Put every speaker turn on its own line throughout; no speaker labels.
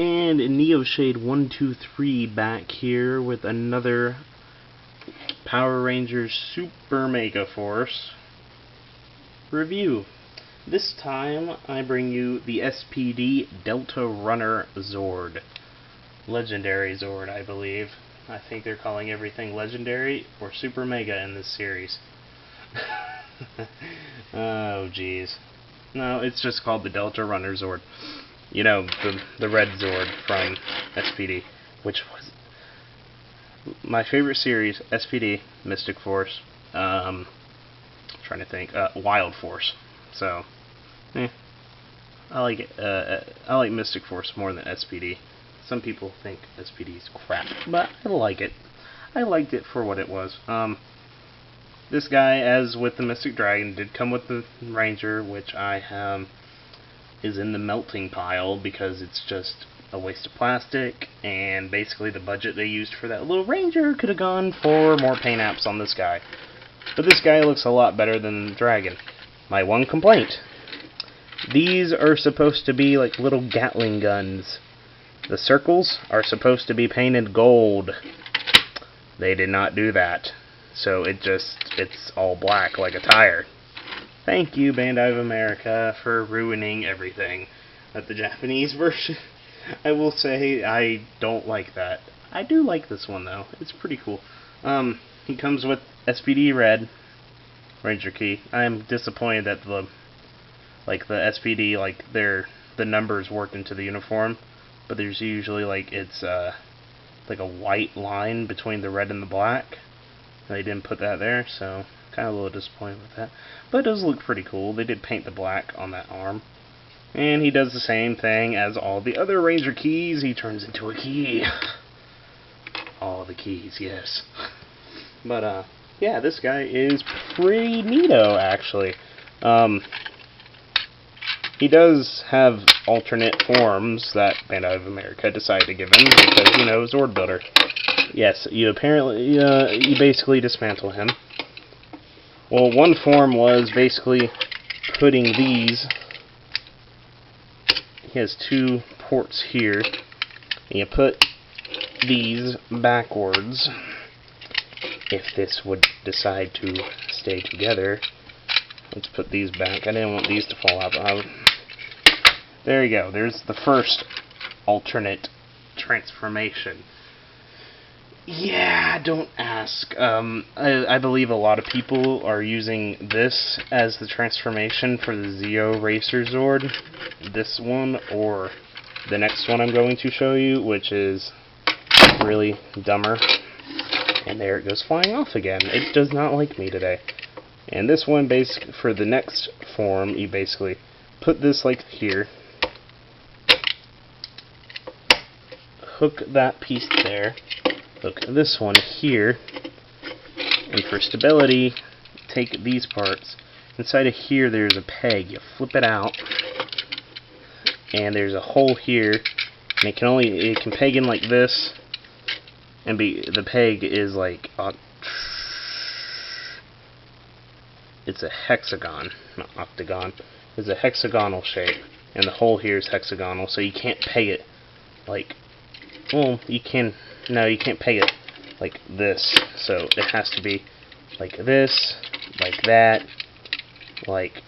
And NeoShade123 back here with another Power Rangers Super Megaforce review. This time I bring you the S.P.D. Delta Runner Zord. Legendary Zord, I believe. I think they're calling everything Legendary or Super Mega in this series. Oh jeez. No, it's just called the Delta Runner Zord. You know, the red Zord from S.P.D, which was my favorite series. S.P.D, Mystic Force, trying to think, Wild Force. So, I like it. I like Mystic Force more than S.P.D. Some people think S.P.D's crap, but I like it. I liked it for what it was. This guy, as with the Mystic Dragon, did come with the Ranger, which I is in the melting pile because it's just a waste of plastic, and basically the budget they used for that little Ranger could have gone for more paint apps on this guy. But this guy looks a lot better than the Dragon. My one complaint: these are supposed to be like little Gatling guns. The circles are supposed to be painted gold. They did not do that. So it's all black like a tire. Thank you, Bandai of America, for ruining everything. At the Japanese version, I will say I don't like that. I do like this one though. It's pretty cool. He comes with S.P.D. Red Ranger Key. I am disappointed that the S.P.D. the numbers worked into the uniform, but there's usually it's like a white line between the red and the black. They didn't put that there, so kind of a little disappointed with that. But it does look pretty cool. They did paint the black on that arm. And he does the same thing as all the other Ranger keys. He turns into a key. All the keys, yes. But, yeah, this guy is pretty neato, actually. He does have alternate forms that Bandai of America decided to give him because, you know, Zord Builder. Yes, you basically dismantle him. Well, one form was basically putting these. He has two ports here, and you put these backwards. If this would decide to stay together, let's put these back. I didn't want these to fall out. There you go. There's the first alternate transformation. Yeah, don't ask. I believe a lot of people are using this as the transformation for the Zeo Racer Zord. This one, or the next one I'm going to show you, which is really dumber. And there it goes flying off again. It does not like me today. And this one, basically, for the next form, you basically put this like here. Hook that piece there. Hook this one here, and for stability, take these parts. Inside of here, there's a peg. You flip it out, and there's a hole here, and it can peg in like this, and the peg is like it's a hexagon, not octagon. It's a hexagonal shape, and the hole here is hexagonal, so you can't peg it like. Well, you can. No, you can't peg it like this. So it has to be like this, like that, like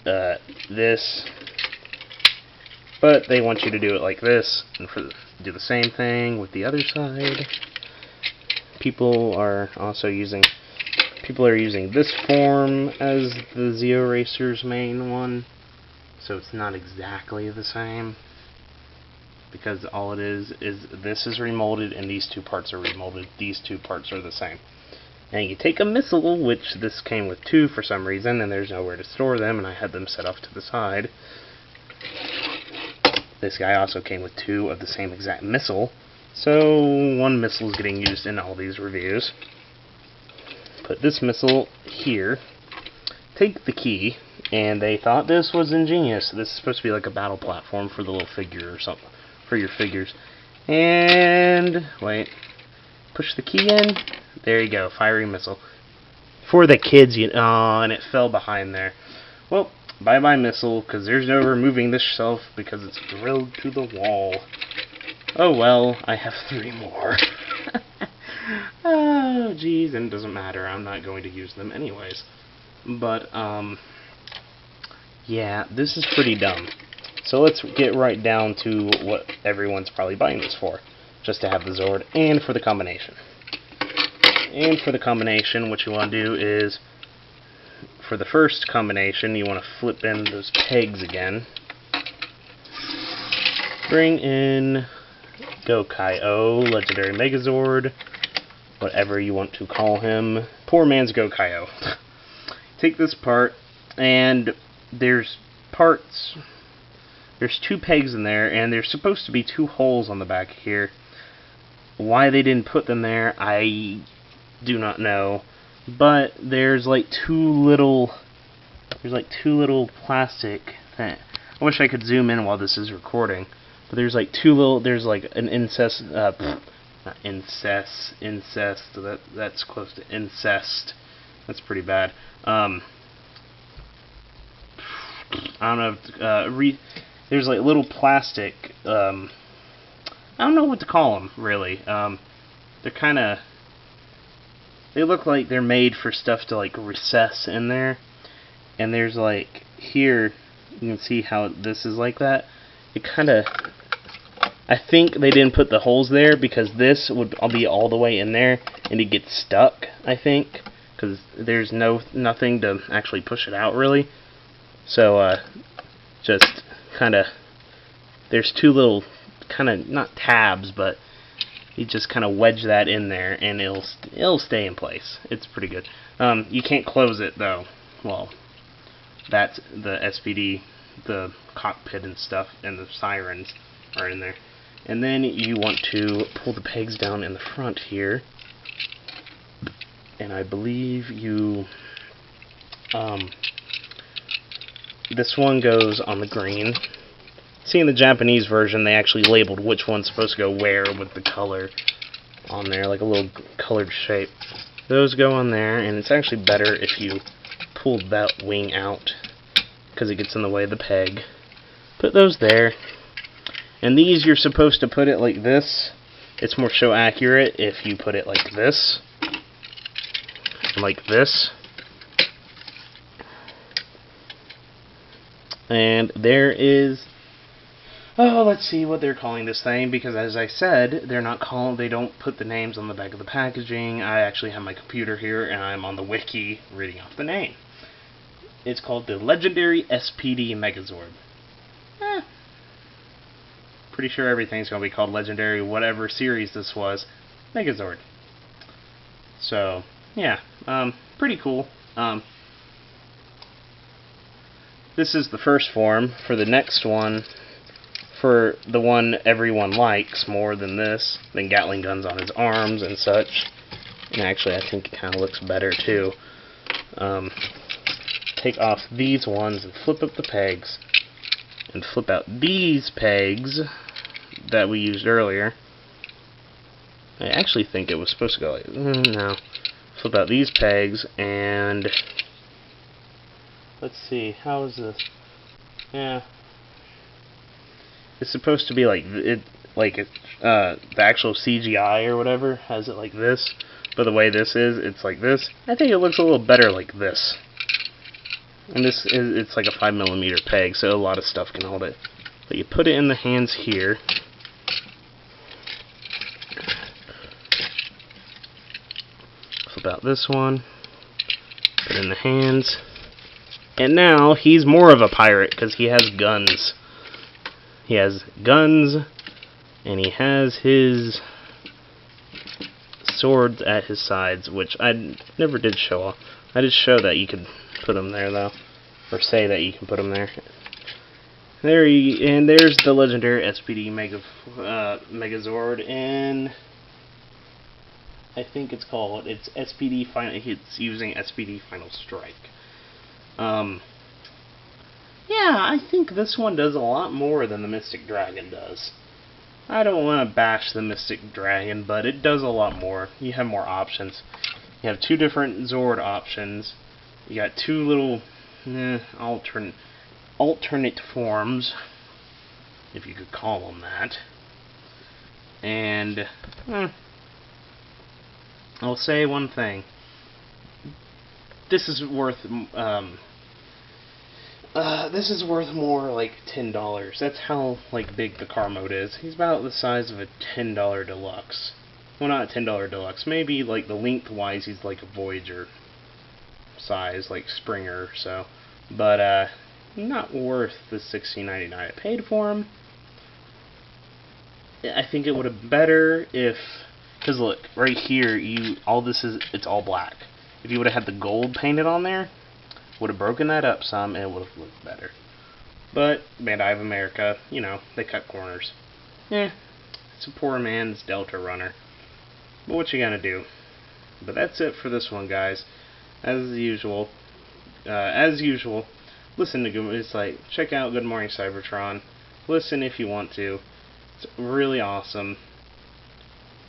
this. But they want you to do it like this, and do the same thing with the other side. People are using this form as the Zeo Racer's main one, so it's not exactly the same. Because all it is this is remolded and these two parts are remolded. These two parts are the same. And you take a missile, which this came with two for some reason, and there's nowhere to store them, and I had them set off to the side. This guy also came with two of the same exact missile, so one missile is getting used in all these reviews. Put this missile here. Take the key, and they thought this was ingenious. This is supposed to be like a battle platform for the little figure or something. For your figures. And wait, push the key in. There you go, firing missile for the kids. And it fell behind there. Well, bye bye missile, because there's no removing this shelf because it's drilled to the wall. Oh well, I have 3 more. Oh, geez, and it doesn't matter. I'm not going to use them anyways. But, yeah, this is pretty dumb. So let's get right down to what everyone's probably buying this for. Just to have the Zord and for the combination. And for the combination, what you want to do is, for the first combination, you want to flip in those pegs again. Bring in Go-Kai-O, Legendary Megazord, whatever you want to call him. Poor man's Go-Kai-O. Take this part, and there's parts. There's 2 pegs in there, and there's supposed to be 2 holes on the back here. Why they didn't put them there, I do not know. But there's like 2 little plastic thing. I wish I could zoom in while this is recording. But there's like 2 little. There's like an not incest. That's close to incest. That's pretty bad. I don't know. There's like little plastic. I don't know what to call them really. They're kind of. They look like they're made for stuff to like recess in there. And there's like here, you can see how this is like that. It kind of. I think they didn't put the holes there because this would be all the way in there and it gets stuck, I think, because there's nothing to actually push it out really. So just kind of there's 2 little kind of not tabs, but you just kind of wedge that in there and it'll stay in place. It's pretty good. You can't close it though. Well, that's the S.P.D, the cockpit and stuff, and the sirens are in there. And then you want to pull the pegs down in the front here. And I believe you... this one goes on the green. See, in the Japanese version, they actually labeled which one's supposed to go where with the color on there, like a little colored shape. Those go on there, and it's actually better if you pull that wing out, because it gets in the way of the peg. Put those there. And these, you're supposed to put it like this. It's more show accurate if you put it like this. Like this. And there is... Oh, let's see what they're calling this thing, because as I said, they don't put the names on the back of the packaging. I actually have my computer here, and I'm on the wiki reading off the name. It's called the Legendary S.P.D. Megazord. Pretty sure everything's going to be called Legendary, whatever series this was, Megazord. So, yeah, pretty cool. This is the first form. For the next one, for the one everyone likes more than this, than Gatling guns on his arms and such, and actually I think it kind of looks better too. Take off these ones and flip up the pegs, and flip out these pegs that we used earlier. I actually think it was supposed to go like, no. Flip out these pegs, and let's see, how is this? Yeah. It's supposed to be like the actual CGI or whatever has it like this, but the way this is, it's like this. I think it looks a little better like this. And it's like a 5mm peg, so a lot of stuff can hold it. But you put it in the hands here. Flip out this one. Put it in the hands. And now he's more of a pirate because he has guns. He has guns, and he has his swords at his sides, which I never did show off. I did show that you could put them there, though, or say that you can put them there. And there's the legendary S.P.D. Megazord, and I think it's S.P.D. Final. It's using S.P.D. Final Strike. Yeah, I think this one does a lot more than the Mystic Dragon does. I don't want to bash the Mystic Dragon, but it does a lot more. You have more options. You have 2 different Zord options. You got 2 little alternate forms, if you could call them that. And I'll say one thing. This is worth more like $10. That's how like big the car mode is. He's about the size of a $10 deluxe. Well, not a $10 deluxe. Maybe like the lengthwise he's like a Voyager size, like Springer or so. But not worth the $16.99 I paid for him. I think it would have been better if, because look, right here, it's all black. If you would have had the gold painted on there, would have broken that up some, and it would have looked better. But Bandai of America, you know, they cut corners. It's a poor man's Delta runner. But what you gonna do? But that's it for this one, guys. As usual, listen to it's like check out Good Morning Cybertron. Listen if you want to. It's really awesome.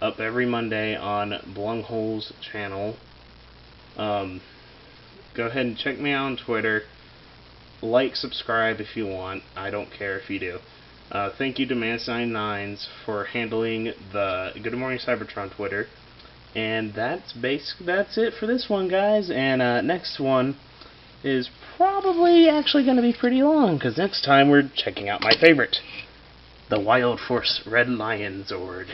Up every Monday on Blunghole's channel. Go ahead and check me out on Twitter. Like, subscribe if you want. I don't care if you do. Thank you to Mans99s for handling the Good Morning Cybertron Twitter. And that's it for this one, guys. And next one is probably actually going to be pretty long, because next time we're checking out my favorite, the Wild Force Red Lion Zord.